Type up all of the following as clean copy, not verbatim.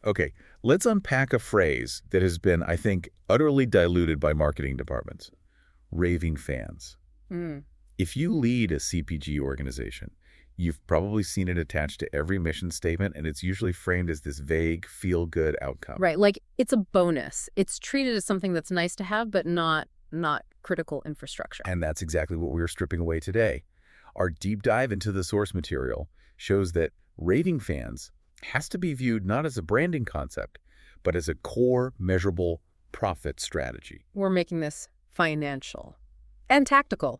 Okay, let's unpack a phrase that has been, I think, utterly diluted by marketing departments. Raving fans. Mm. If you lead a CPG organization, you've probably seen it attached to every mission statement, and it's usually framed as this vague, feel-good outcome. Right, like it's a bonus. It's treated as something that's nice to have, but not critical infrastructure. And that's exactly what we're stripping away today. Our deep dive into the source material shows that raving fans has to be viewed not as a branding concept, but as a core, measurable profit strategy. We're making this financial and tactical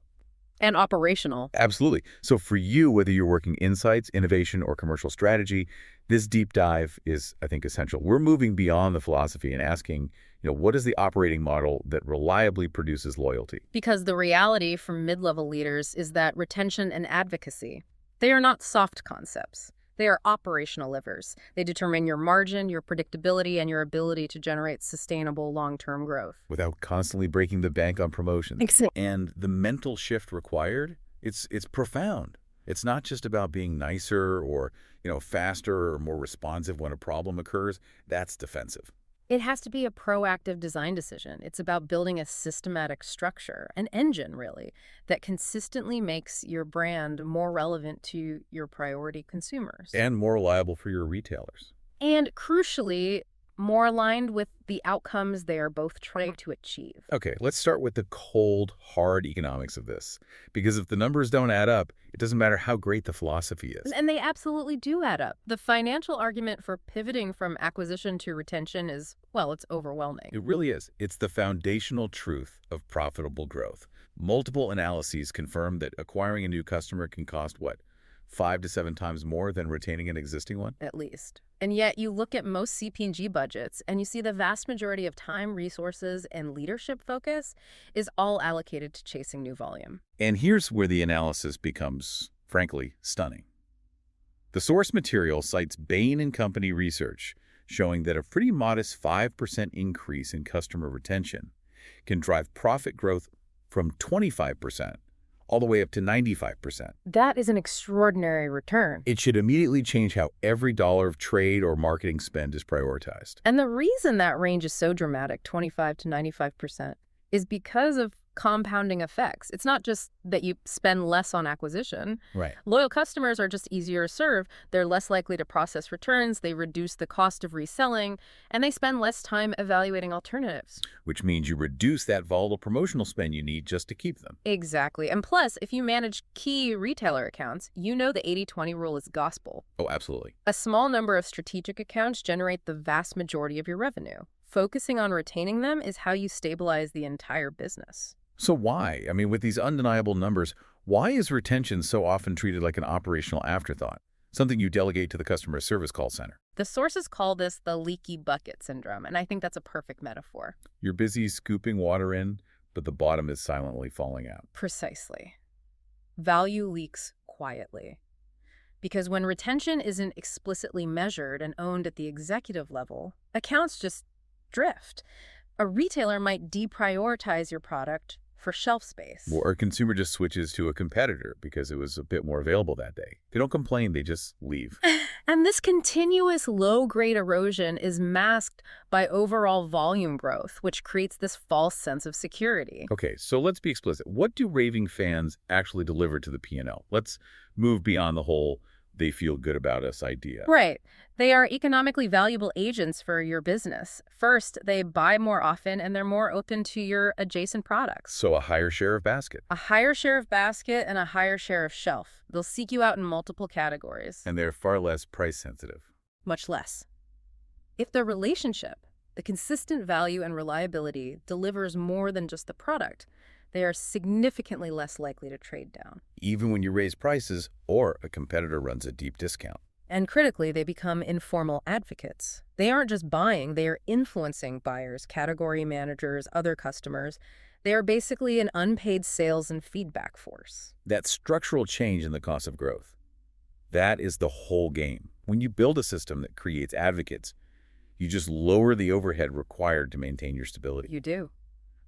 and operational. Absolutely. So for you, whether you're working insights, innovation, or commercial strategy, this deep dive is, I think, essential. We're moving beyond the philosophy and asking, what is the operating model that reliably produces loyalty? Because the reality from mid-level leaders is that retention and advocacy, they are not soft concepts. They are operational levers. They determine your margin, your predictability, and your ability to generate sustainable long-term growth. Without constantly breaking the bank on promotions. Exactly. And the mental shift required, it's profound. It's not just about being nicer or, faster or more responsive when a problem occurs. That's defensive. It has to be a proactive design decision. It's about building a systematic structure, an engine, really, that consistently makes your brand more relevant to your priority consumers. And more reliable for your retailers. And crucially, more aligned with the outcomes they are both trying to achieve. Okay, let's start with the cold, hard economics of this. Because if the numbers don't add up, it doesn't matter how great the philosophy is. And they absolutely do add up. The financial argument for pivoting from acquisition to retention is, well, it's overwhelming. It really is. It's the foundational truth of profitable growth. Multiple analyses confirm that acquiring a new customer can cost, 5 to 7 times more than retaining an existing one? At least. And yet you look at most CPG budgets and you see the vast majority of time, resources, and leadership focus is all allocated to chasing new volume. And here's where the analysis becomes, frankly, stunning. The source material cites Bain & Company research showing that a pretty modest 5% increase in customer retention can drive profit growth from 25% all the way up to 95%. That is an extraordinary return. It should immediately change how every dollar of trade or marketing spend is prioritized. And the reason that range is so dramatic, 25 to 95%, is because of compounding effects. It's not just that you spend less on acquisition. Right. Loyal customers are just easier to serve. They're less likely to process returns. They reduce the cost of reselling, and they spend less time evaluating alternatives. Which means you reduce that volatile promotional spend you need just to keep them. Exactly. And plus, if you manage key retailer accounts, you know the 80-20 rule is gospel. Oh, absolutely. A small number of strategic accounts generate the vast majority of your revenue. Focusing on retaining them is how you stabilize the entire business. So why? With these undeniable numbers, why is retention so often treated like an operational afterthought? Something you delegate to the customer service call center. The sources call this the leaky bucket syndrome, and I think that's a perfect metaphor. You're busy scooping water in, but the bottom is silently falling out. Precisely. Value leaks quietly. Because when retention isn't explicitly measured and owned at the executive level, accounts just drift. A retailer might deprioritize your product for shelf space. Or a consumer just switches to a competitor because it was a bit more available that day. They don't complain, they just leave. And this continuous low-grade erosion is masked by overall volume growth, which creates this false sense of security. Okay, so let's be explicit. What do raving fans actually deliver to the P&L? Let's move beyond the whole they feel good about us idea. Right. They are economically valuable agents for your business. First, they buy more often and they're more open to your adjacent products. So a higher share of basket. A higher share of basket and a higher share of shelf. They'll seek you out in multiple categories. And they're far less price sensitive. Much less. If the relationship, the consistent value and reliability delivers more than just the product, they are significantly less likely to trade down. Even when you raise prices or a competitor runs a deep discount. And critically, they become informal advocates. They aren't just buying, they are influencing buyers, category managers, other customers. They are basically an unpaid sales and feedback force. That structural change in the cost of growth, that is the whole game. When you build a system that creates advocates, you just lower the overhead required to maintain your stability. You do.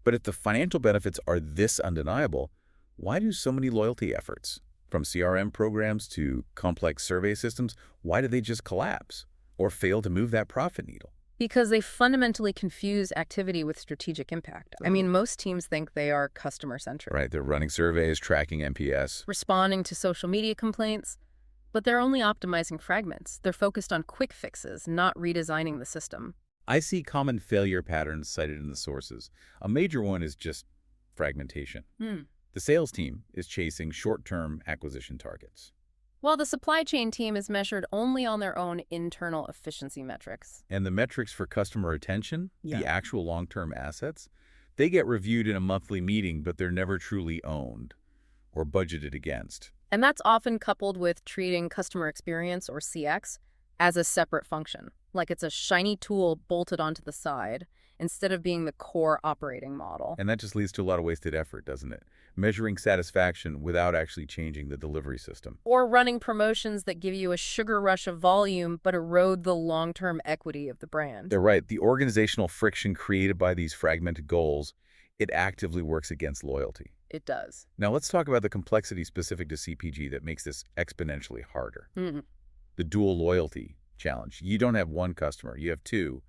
But if the financial benefits are this undeniable, why do so many loyalty efforts, from CRM programs to complex survey systems, why do they just collapse? or fail to move that profit needle. Because they fundamentally confuse activity with strategic impact. I mean, most teams think they are customer-centric. Right, they're running surveys, tracking NPS. Responding to social media complaints, but they're only optimizing fragments. They're focused on quick fixes, not redesigning the system. I see common failure patterns cited in the sources. A major one is just fragmentation. The sales team is chasing short-term acquisition targets. While the supply chain team is measured only on their own internal efficiency metrics. And the metrics for customer retention, Yeah. the actual long-term assets, they get reviewed in a monthly meeting, but they're never truly owned or budgeted against. And that's often coupled with treating customer experience, or CX, as a separate function, like it's a shiny tool bolted onto the side, instead of being the core operating model. And that just leads to a lot of wasted effort, doesn't it? Measuring satisfaction without actually changing the delivery system. Or running promotions that give you a sugar rush of volume but erode the long-term equity of the brand. They're right. The organizational friction created by these fragmented goals, it actively works against loyalty. It does. Now let's talk about the complexity specific to CPG that makes this exponentially harder. The dual loyalty challenge. You don't have one customer, you have two,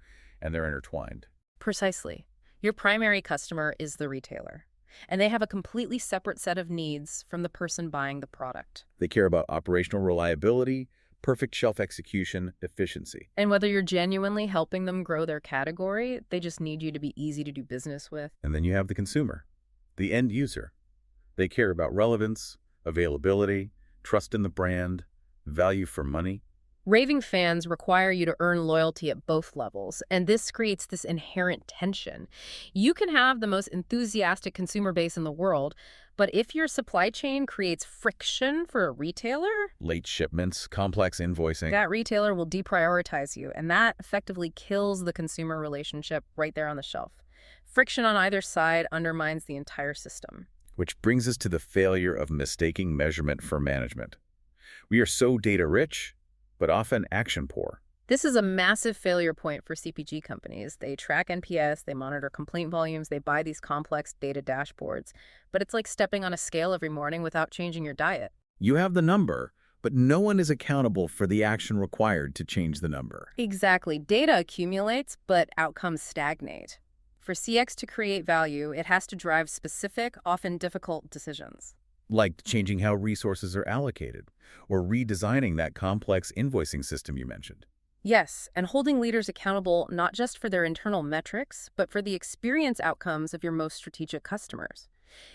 and they're intertwined. Precisely. Your primary customer is the retailer, and they have a completely separate set of needs from the person buying the product. They care about operational reliability, perfect shelf execution, efficiency. And whether you're genuinely helping them grow their category, they just need you to be easy to do business with. And then you have the consumer, the end user. They care about relevance, availability, trust in the brand, value for money. Raving fans require you to earn loyalty at both levels, and this creates this inherent tension. You can have the most enthusiastic consumer base in the world, but if your supply chain creates friction for a retailer, Late shipments, complex invoicing. that retailer will deprioritize you, and that effectively kills the consumer relationship right there on the shelf. Friction on either side undermines the entire system. Which brings us to the failure of mistaking measurement for management. We are so data-rich, but often action-poor. This is a massive failure point for CPG companies. They track NPS, they monitor complaint volumes, they buy these complex data dashboards. But it's like stepping on a scale every morning without changing your diet. You have the number, but no one is accountable for the action required to change the number. Exactly. Data accumulates, but outcomes stagnate. For CX to create value, it has to drive specific, often difficult decisions. Like changing how resources are allocated, or redesigning that complex invoicing system you mentioned. Yes, and holding leaders accountable not just for their internal metrics, but for the experience outcomes of your most strategic customers.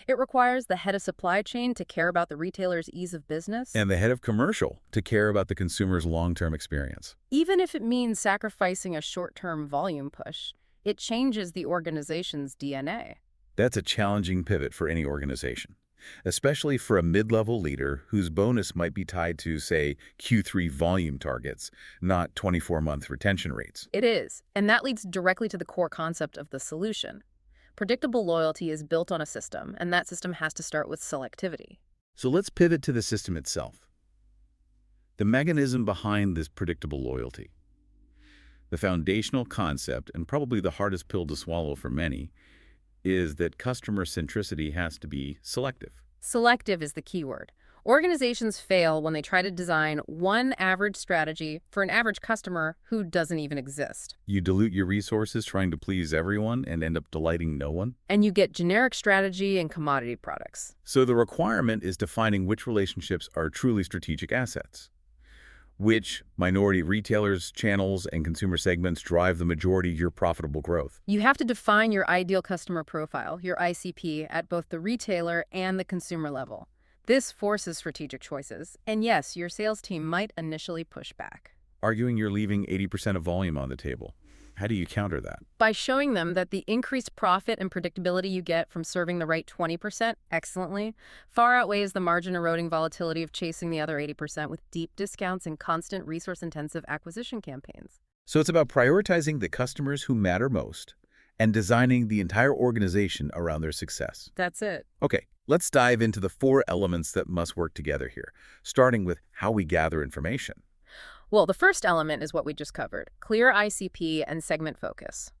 It requires the head of supply chain to care about the retailer's ease of business. And the head of commercial to care about the consumer's long-term experience. Even if it means sacrificing a short-term volume push, it changes the organization's DNA. That's a challenging pivot for any organization, especially for a mid-level leader whose bonus might be tied to, say, Q3 volume targets, not 24-month retention rates. It is, and that leads directly to the core concept of the solution. Predictable loyalty is built on a system, and that system has to start with selectivity. So let's pivot to the system itself. The mechanism behind this predictable loyalty. The foundational concept, and probably the hardest pill to swallow for many, is that customer centricity has to be selective. Selective is the key word. Organizations fail when they try to design one average strategy for an average customer who doesn't even exist. You dilute your resources trying to please everyone and end up delighting no one. And you get generic strategy and commodity products. So the requirement is defining which relationships are truly strategic assets. Which minority retailers, channels, and consumer segments drive the majority of your profitable growth. You have to define your ideal customer profile, your ICP, at both the retailer and the consumer level. This forces strategic choices, and yes, your sales team might initially push back. Arguing you're leaving 80% of volume on the table. How do you counter that? By showing them that the increased profit and predictability you get from serving the right 20% excellently far outweighs the margin-eroding volatility of chasing the other 80% with deep discounts and constant resource-intensive acquisition campaigns. So it's about prioritizing the customers who matter most and designing the entire organization around their success. That's it. Okay, let's dive into the 4 elements that must work together here, starting with how we gather information. Well, the first element is what we just covered, clear ICP and segment focus.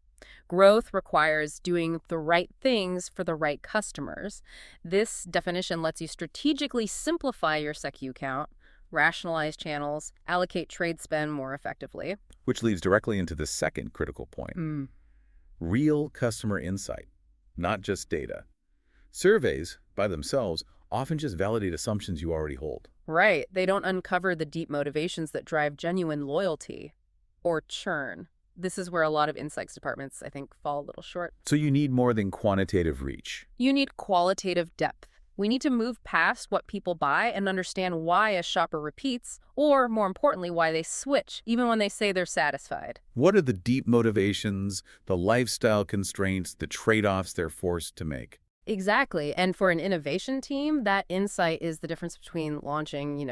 Growth requires doing the right things for the right customers. This definition lets you strategically simplify your SKU count, rationalize channels, allocate trade spend more effectively. Which leads directly into the second critical point. Mm. Real customer insight, not just data. Surveys, by themselves, often just validate assumptions you already hold. Right. They don't uncover the deep motivations that drive genuine loyalty or churn. This is where a lot of insights departments, I think, fall a little short. So you need more than quantitative reach. You need qualitative depth. We need to move past what people buy and understand why a shopper repeats, or more importantly, why they switch, even when they say they're satisfied. What are the deep motivations, the lifestyle constraints, the trade-offs they're forced to make? Exactly. And for an innovation team, that insight is the difference between launching,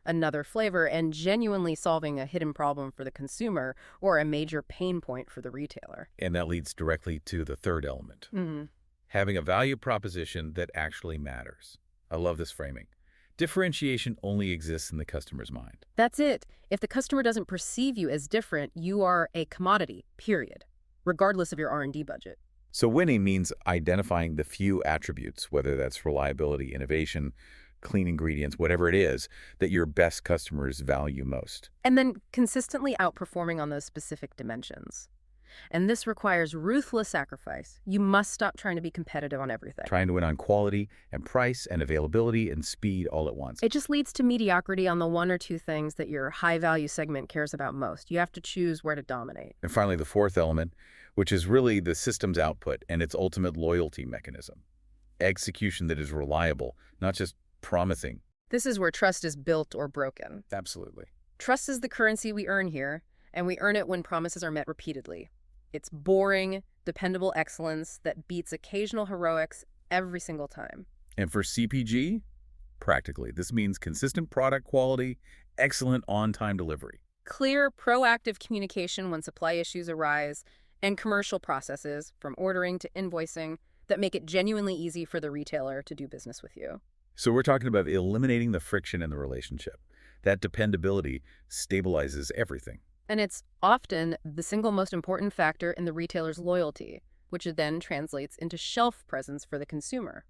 another flavor and genuinely solving a hidden problem for the consumer or a major pain point for the retailer. And that leads directly to the third element. Having a value proposition that actually matters. I love this framing. Differentiation only exists in the customer's mind. That's it. If the customer doesn't perceive you as different, you are a commodity, period, regardless of your R&D budget. So winning means identifying the few attributes, whether that's reliability, innovation, clean ingredients, whatever it is, that your best customers value most. And then consistently outperforming on those specific dimensions. And this requires ruthless sacrifice. You must stop trying to be competitive on everything. Trying to win on quality and price and availability and speed all at once. It just leads to mediocrity on the one or two things that your high-value segment cares about most. You have to choose where to dominate. And finally, the fourth element, which is really the system's output and its ultimate loyalty mechanism. Execution that is reliable, not just promising. This is where trust is built or broken. Absolutely. Trust is the currency we earn here, and we earn it when promises are met repeatedly. It's boring, dependable excellence that beats occasional heroics every single time. And for CPG, practically, this means consistent product quality, excellent on-time delivery. Clear, proactive communication when supply issues arise, and commercial processes, from ordering to invoicing, that make it genuinely easy for the retailer to do business with you. So we're talking about eliminating the friction in the relationship. That dependability stabilizes everything. And it's often the single most important factor in the retailer's loyalty, which then translates into shelf presence for the consumer.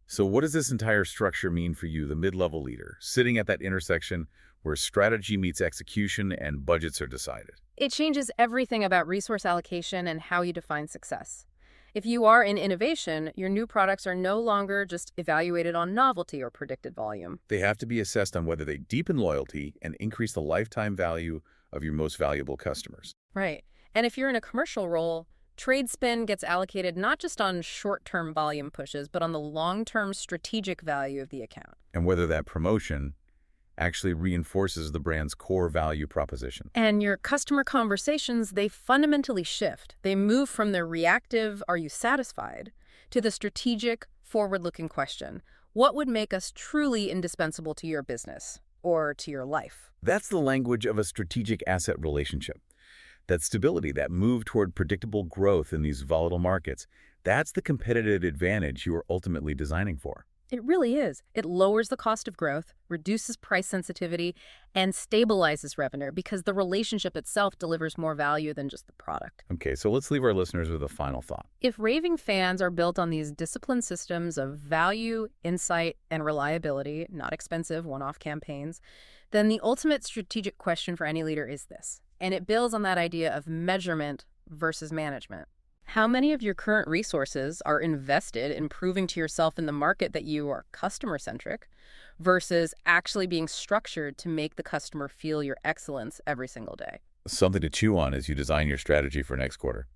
So what does this entire structure mean for you, the mid-level leader, sitting at that intersection where strategy meets execution and budgets are decided? It changes everything about resource allocation and how you define success. If you are in innovation, your new products are no longer just evaluated on novelty or predicted volume. They have to be assessed on whether they deepen loyalty and increase the lifetime value of your most valuable customers. Right. And if you're in a commercial role, trade spend gets allocated not just on short-term volume pushes, but on the long-term strategic value of the account. And whether that promotion actually reinforces the brand's core value proposition. And your customer conversations, they fundamentally shift. They move from the reactive, "Are you satisfied?" to the strategic, forward-looking question, "What would make us truly indispensable to your business or to your life?" That's the language of a strategic asset relationship. That stability, that move toward predictable growth in these volatile markets, that's the competitive advantage you are ultimately designing for. It really is. It lowers the cost of growth, reduces price sensitivity, and stabilizes revenue because the relationship itself delivers more value than just the product. Okay, so let's leave our listeners with a final thought. If Raving fans are built on these disciplined systems of value, insight, and reliability, not expensive one-off campaigns, then the ultimate strategic question for any leader is this. And it builds on that idea of measurement versus management. How many of your current resources are invested in proving to yourself in the market that you are customer-centric versus actually being structured to make the customer feel your excellence every single day? Something to chew on as you design your strategy for next quarter.